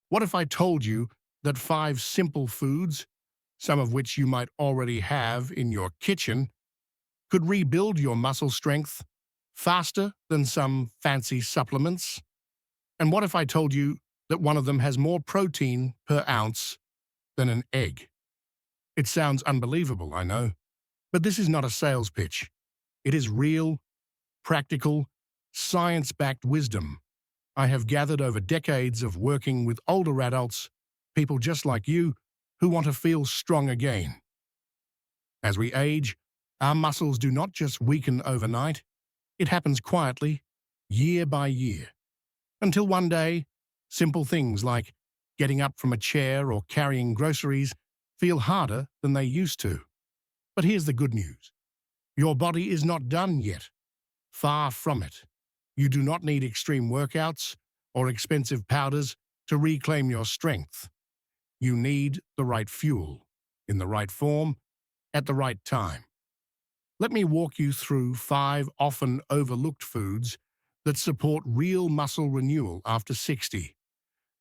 What if I told you that 5 simple foods, some of which you might already have in your kitchen, could rebuild your muscle strength faster than some fancy supplements? And what if I told you that one of them has more protein per ounce than an egg? It sounds unbelievable, I know, but this is not a sales pitch. It is real, practical, science-backed wisdom I have gathered over decades of working with older adults, people just like you, who want to feel strong again. As we age, our muscles do not just weaken overnight. It happens quietly, year by year, until one day, simple things like getting up from a chair or carrying groceries feel harder than they used to. But here's the good news. Your body is not done yet. Far from it. You do not need extreme workouts or expensive powders to reclaim your strength. You need the right fuel, in the right form, at the right time. Let me walk you through 5 often overlooked foods that support real muscle renewal after 60,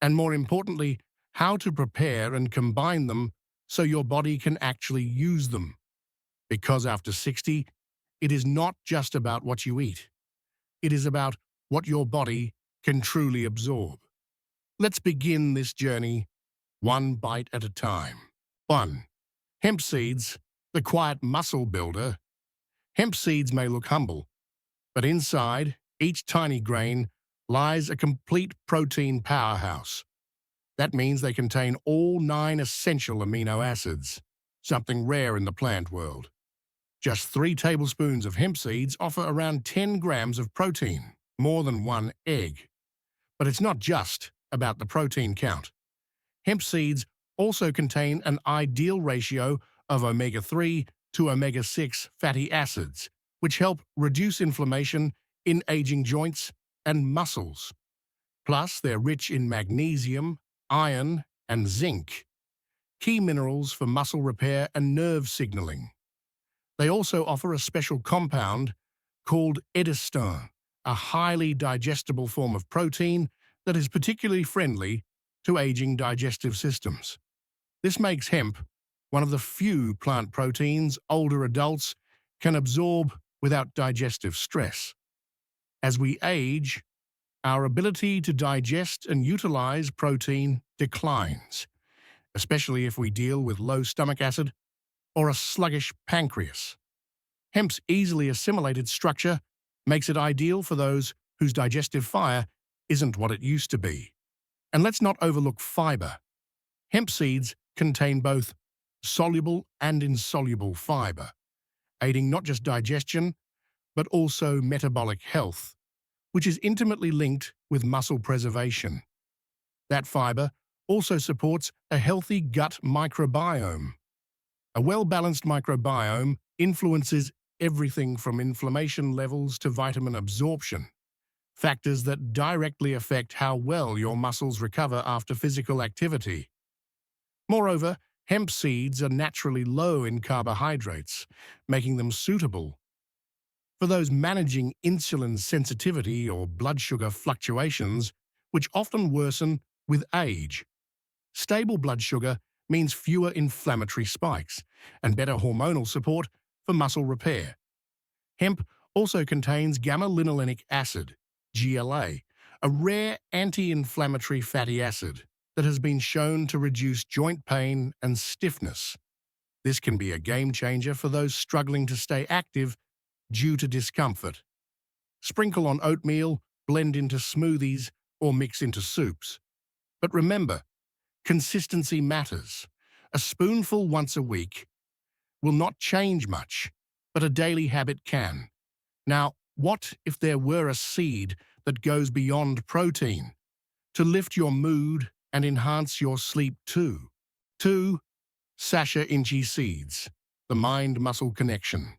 and more importantly, how to prepare and combine them so your body can actually use them. Because after 60, it is not just about what you eat. It is about what your body can truly absorb. Let's begin this journey one bite at a time. 1. Hemp seeds, the quiet muscle builder. Hemp seeds may look humble, but inside each tiny grain lies a complete protein powerhouse. That means they contain all 9 essential amino acids, something rare in the plant world. Just 3 tablespoons of hemp seeds offer around 10 grams of protein, more than 1 egg. But it's not just about the protein count. Hemp seeds also contain an ideal ratio of omega-3 to omega-6 fatty acids, which help reduce inflammation in aging joints and muscles. Plus, they're rich in magnesium, iron, and zinc, key minerals for muscle repair and nerve signaling. They also offer a special compound called edestin, a highly digestible form of protein that is particularly friendly to aging digestive systems. This makes hemp one of the few plant proteins older adults can absorb without digestive stress. As we age, our ability to digest and utilize protein declines, especially if we deal with low stomach acid or a sluggish pancreas. Hemp's easily assimilated structure makes it ideal for those whose digestive fire isn't what it used to be. And let's not overlook fiber. Hemp seeds contain both soluble and insoluble fiber, aiding not just digestion, but also metabolic health, which is intimately linked with muscle preservation. That fiber also supports a healthy gut microbiome. A well-balanced microbiome influences everything from inflammation levels to vitamin absorption, factors that directly affect how well your muscles recover after physical activity. Moreover, hemp seeds are naturally low in carbohydrates, making them suitable for those managing insulin sensitivity or blood sugar fluctuations, which often worsen with age. Stable blood sugar means fewer inflammatory spikes and better hormonal support for muscle repair. Hemp also contains gamma-linolenic acid, GLA, a rare anti-inflammatory fatty acid that has been shown to reduce joint pain and stiffness. This can be a game changer for those struggling to stay active due to discomfort. Sprinkle on oatmeal, blend into smoothies, or mix into soups. But remember, consistency matters. A spoonful once a week will not change much, but a daily habit can. Now, what if there were a seed that goes beyond protein to lift your mood and enhance your sleep too? 2. Sacha Inchi seeds, the mind-muscle connection.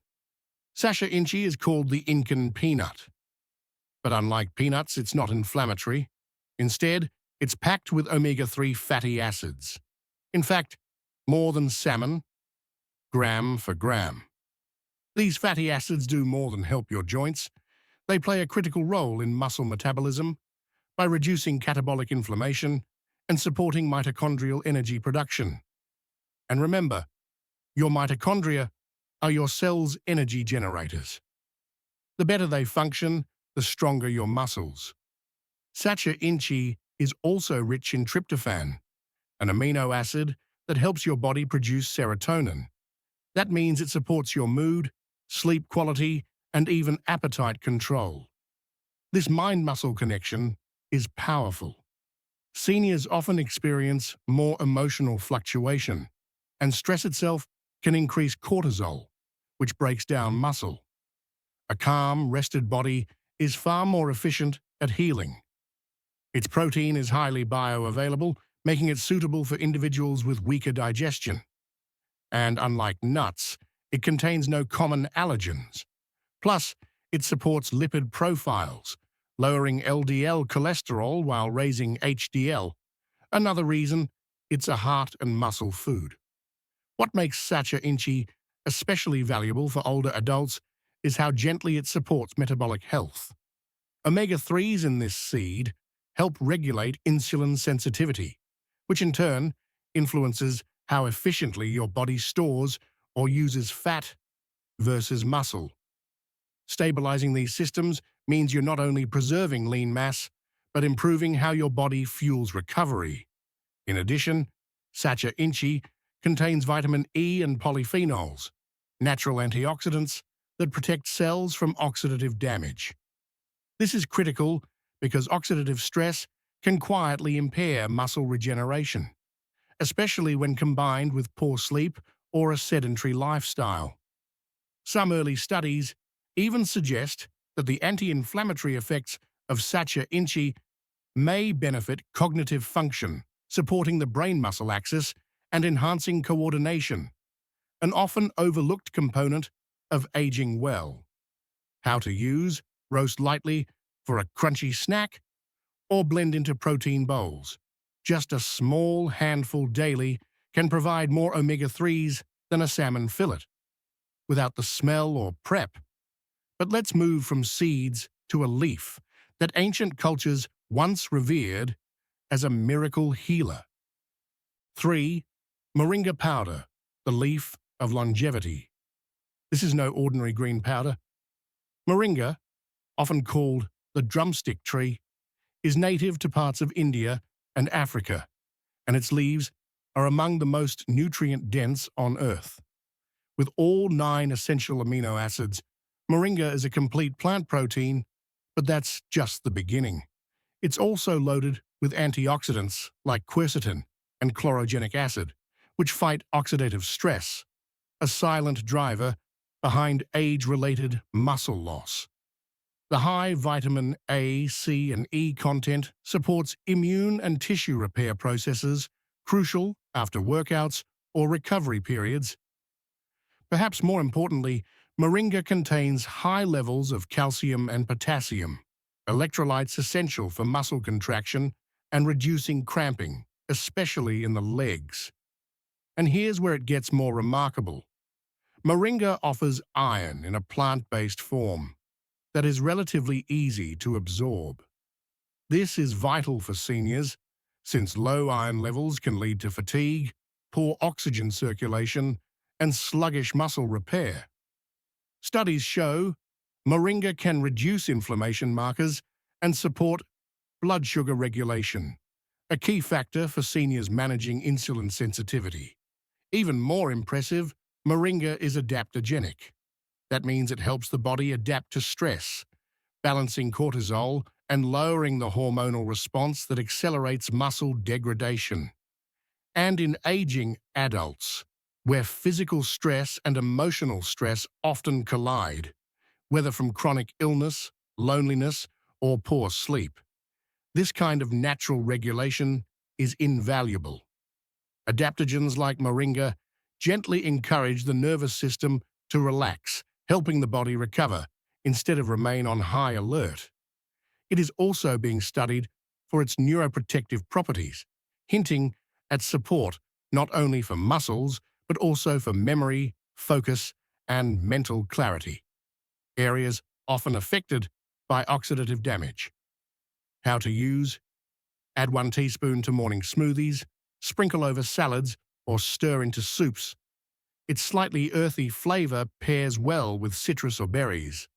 Sacha Inchi is called the Incan peanut. But unlike peanuts, it's not inflammatory. Instead, it's packed with omega-3 fatty acids. In fact, more than salmon, gram for gram. These fatty acids do more than help your joints. They play a critical role in muscle metabolism by reducing catabolic inflammation and supporting mitochondrial energy production. And remember, your mitochondria are your cell's energy generators. The better they function, the stronger your muscles. Sacha Inchi is also rich in tryptophan, an amino acid that helps your body produce serotonin. That means it supports your mood, sleep quality, and even appetite control. This mind-muscle connection is powerful. Seniors often experience more emotional fluctuation, and stress itself can increase cortisol, which breaks down muscle. A calm, rested body is far more efficient at healing. Its protein is highly bioavailable, making it suitable for individuals with weaker digestion. And unlike nuts, it contains no common allergens. Plus, it supports lipid profiles, lowering LDL cholesterol while raising HDL. Another reason, it's a heart and muscle food. What makes Sacha Inchi especially valuable for older adults is how gently it supports metabolic health. Omega-3s in this seed help regulate insulin sensitivity, which in turn influences how efficiently your body stores or uses fat versus muscle. Stabilizing these systems means you're not only preserving lean mass, but improving how your body fuels recovery. In addition, Sacha Inchi contains vitamin E and polyphenols, natural antioxidants that protect cells from oxidative damage. This is critical because oxidative stress can quietly impair muscle regeneration, especially when combined with poor sleep or a sedentary lifestyle. Some early studies even suggest that the anti-inflammatory effects of Sacha Inchi may benefit cognitive function, supporting the brain-muscle axis and enhancing coordination, an often overlooked component of aging well. How to use: roast lightly for a crunchy snack, or blend into protein bowls. Just a small handful daily can provide more omega-3s than a salmon fillet, without the smell or prep. But let's move from seeds to a leaf that ancient cultures once revered as a miracle healer. 3. Moringa powder, the leaf of longevity. This is no ordinary green powder. Moringa, often called the drumstick tree, is native to parts of India and Africa, and its leaves are among the most nutrient-dense on Earth. With all 9 essential amino acids, moringa is a complete plant protein, but that's just the beginning. It's also loaded with antioxidants like quercetin and chlorogenic acid, which fight oxidative stress, a silent driver behind age-related muscle loss. The high vitamin A, C, and E content supports immune and tissue repair processes, crucial after workouts or recovery periods. Perhaps more importantly, moringa contains high levels of calcium and potassium, electrolytes essential for muscle contraction and reducing cramping, especially in the legs. And here's where it gets more remarkable. Moringa offers iron in a plant-based form that is relatively easy to absorb. This is vital for seniors, since low iron levels can lead to fatigue, poor oxygen circulation, and sluggish muscle repair. Studies show moringa can reduce inflammation markers and support blood sugar regulation, a key factor for seniors managing insulin sensitivity. Even more impressive, moringa is adaptogenic. That means it helps the body adapt to stress, balancing cortisol and lowering the hormonal response that accelerates muscle degradation. And in aging adults, where physical stress and emotional stress often collide, whether from chronic illness, loneliness, or poor sleep, this kind of natural regulation is invaluable. Adaptogens like moringa gently encourage the nervous system to relax, helping the body recover instead of remain on high alert. It is also being studied for its neuroprotective properties, hinting at support not only for muscles, but also for memory, focus, and mental clarity, areas often affected by oxidative damage. How to use: Add 1 teaspoon to morning smoothies, sprinkle over salads, or stir into soups. Its slightly earthy flavor pairs well with citrus or berries.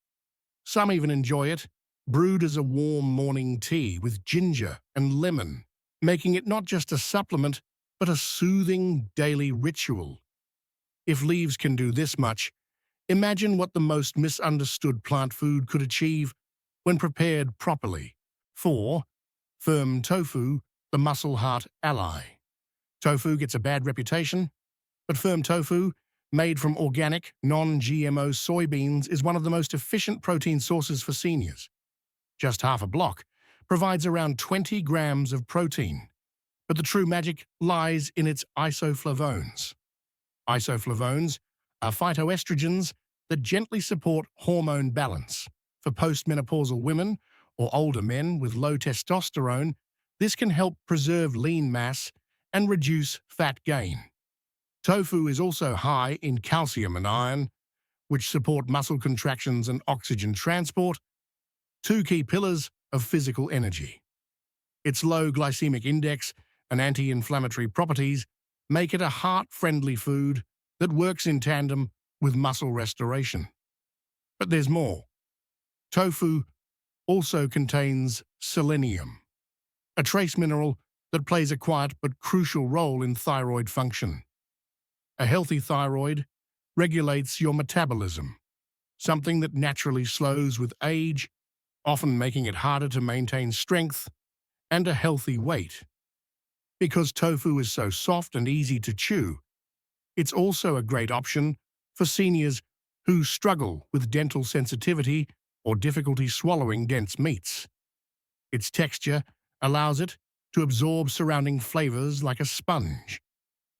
Some even enjoy it brewed as a warm morning tea with ginger and lemon, making it not just a supplement, but a soothing daily ritual. If leaves can do this much, imagine what the most misunderstood plant food could achieve when prepared properly. 4. Firm tofu, the muscle heart ally. Tofu gets a bad reputation, but firm tofu, made from organic, non-GMO soybeans, is one of the most efficient protein sources for seniors. Just half a block provides around 20 grams of protein, but the true magic lies in its isoflavones. Isoflavones are phytoestrogens that gently support hormone balance. For postmenopausal women or older men with low testosterone, this can help preserve lean mass and reduce fat gain. Tofu is also high in calcium and iron, which support muscle contractions and oxygen transport, 2 key pillars of physical energy. Its low glycemic index and anti-inflammatory properties make it a heart-friendly food that works in tandem with muscle restoration. But there's more. Tofu also contains selenium, a trace mineral that plays a quiet but crucial role in thyroid function. A healthy thyroid regulates your metabolism, something that naturally slows with age, often making it harder to maintain strength and a healthy weight. Because tofu is so soft and easy to chew, it's also a great option for seniors who struggle with dental sensitivity or difficulty swallowing dense meats. Its texture allows it to absorb surrounding flavors like a sponge,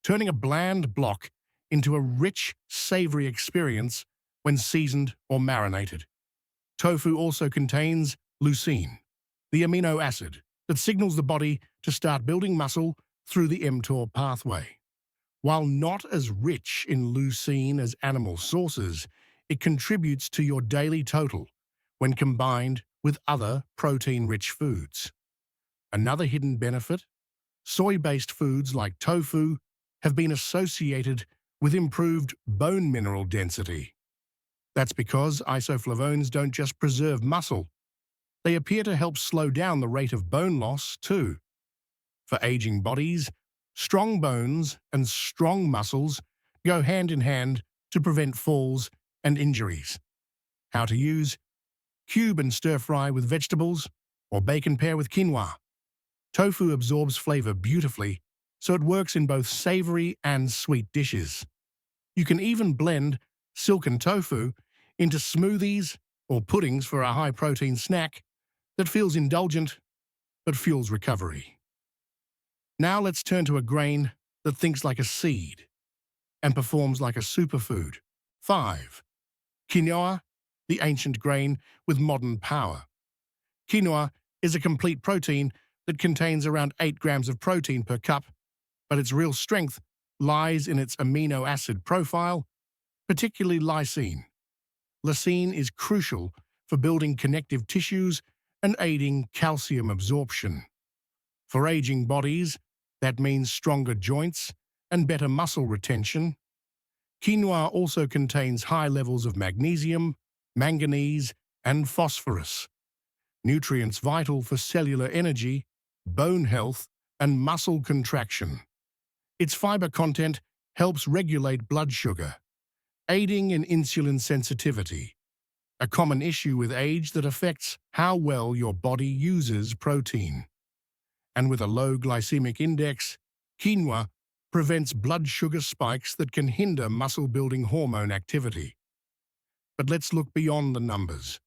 turning a bland block into a rich, savory experience when seasoned or marinated. Tofu also contains lysine, the amino acid that signals the body to start building muscle through the mTOR pathway. While not as rich in lysine as animal sources, it contributes to your daily total when combined with other protein-rich foods. Another hidden benefit: soy-based foods like tofu have been associated with improved bone mineral density. That's because isoflavones don't just preserve muscle, they appear to help slow down the rate of bone loss too. For aging bodies, strong bones and strong muscles go hand in hand to prevent falls and injuries. How to use: cube and stir-fry with vegetables, or bake and pair with quinoa. Tofu absorbs flavor beautifully, so it works in both savory and sweet dishes. You can even blend silken tofu into smoothies or puddings for a high-protein snack that feels indulgent but fuels recovery. Now let's turn to a grain that thinks like a seed and performs like a superfood. 5. Quinoa, the ancient grain with modern power. Quinoa is a complete protein that contains around 8 grams of protein per cup, but its real strength lies in its amino acid profile, particularly lysine. Lysine is crucial for building connective tissues and aiding calcium absorption. For aging bodies, that means stronger joints and better muscle retention. Quinoa also contains high levels of magnesium, manganese, and phosphorus, nutrients vital for cellular energy, bone health, and muscle contraction. Its fiber content helps regulate blood sugar, aiding in insulin sensitivity, a common issue with age that affects how well your body uses protein. And with a low glycemic index, quinoa prevents blood sugar spikes that can hinder muscle-building hormone activity. But let's look beyond the numbers.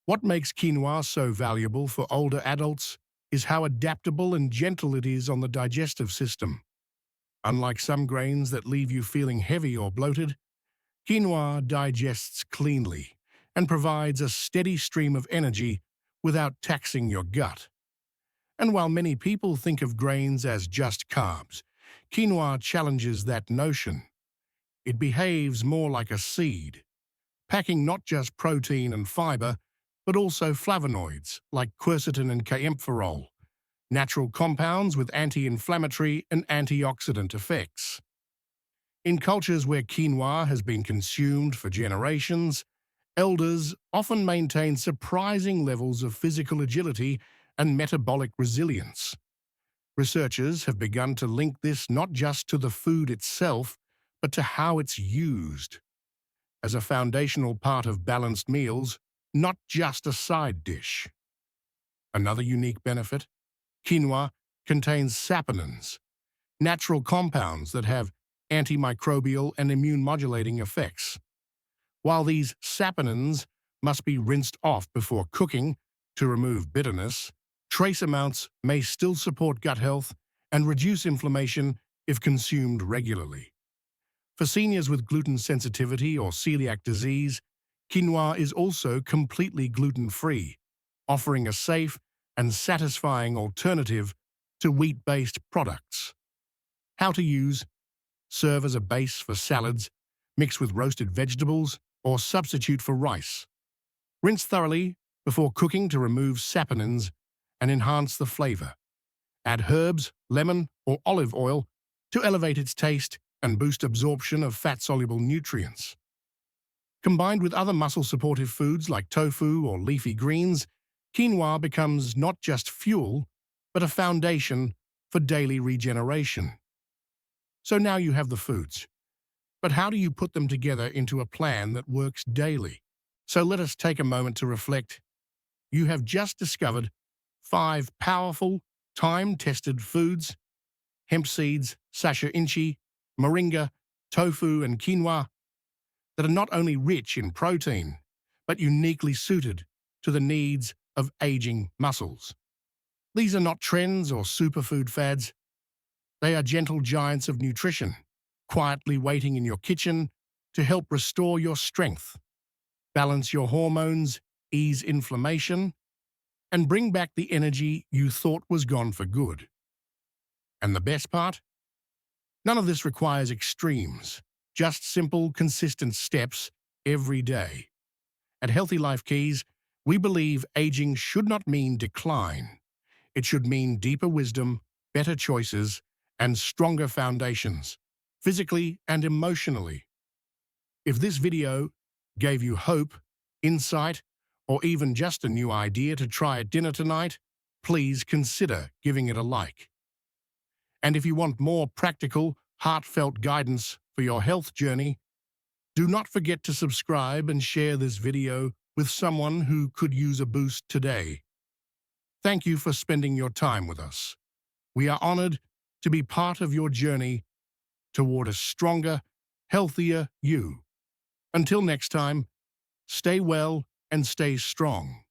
What makes quinoa so valuable for older adults is how adaptable and gentle it is on the digestive system. Unlike some grains that leave you feeling heavy or bloated, quinoa digests cleanly and provides a steady stream of energy without taxing your gut. And while many people think of grains as just carbs, quinoa challenges that notion. It behaves more like a seed, packing not just protein and fiber, but also flavonoids like quercetin and kaempferol, natural compounds with anti-inflammatory and antioxidant effects. In cultures where quinoa has been consumed for generations, elders often maintain surprising levels of physical agility and metabolic resilience. Researchers have begun to link this not just to the food itself, but to how it's used as a foundational part of balanced meals, not just a side dish. Another unique benefit: quinoa contains saponins, natural compounds that have antimicrobial and immune-modulating effects. While these saponins must be rinsed off before cooking to remove bitterness, trace amounts may still support gut health and reduce inflammation if consumed regularly. For seniors with gluten sensitivity or celiac disease, quinoa is also completely gluten-free, offering a safe and satisfying alternative to wheat-based products. How to use: serve as a base for salads, mix with roasted vegetables, or substitute for rice. Rinse thoroughly before cooking to remove saponins and enhance the flavor. Add herbs, lemon, or olive oil to elevate its taste and boost absorption of fat-soluble nutrients. Combined with other muscle-supportive foods like tofu or leafy greens, quinoa becomes not just fuel, but a foundation for daily regeneration. So now you have the foods. But how do you put them together into a plan that works daily? So let us take a moment to reflect. You have just discovered 5 powerful, time-tested foods: hemp seeds, Sacha Inchi, moringa, tofu, and quinoa, that are not only rich in protein, but uniquely suited to the needs of aging muscles. These are not trends or superfood fads. They are gentle giants of nutrition, quietly waiting in your kitchen to help restore your strength, balance your hormones, ease inflammation, and bring back the energy you thought was gone for good. And the best part? None of this requires extremes, just simple, consistent steps every day. At Healthy Life Keys, we believe aging should not mean decline. It should mean deeper wisdom, better choices, and stronger foundations, physically and emotionally. If this video gave you hope, insight, or even just a new idea to try at dinner tonight, please consider giving it a like. And if you want more practical, heartfelt guidance for your health journey, do not forget to subscribe and share this video with someone who could use a boost today. Thank you for spending your time with us. We are honored to be part of your journey toward a stronger, healthier you. Until next time, stay well and stay strong.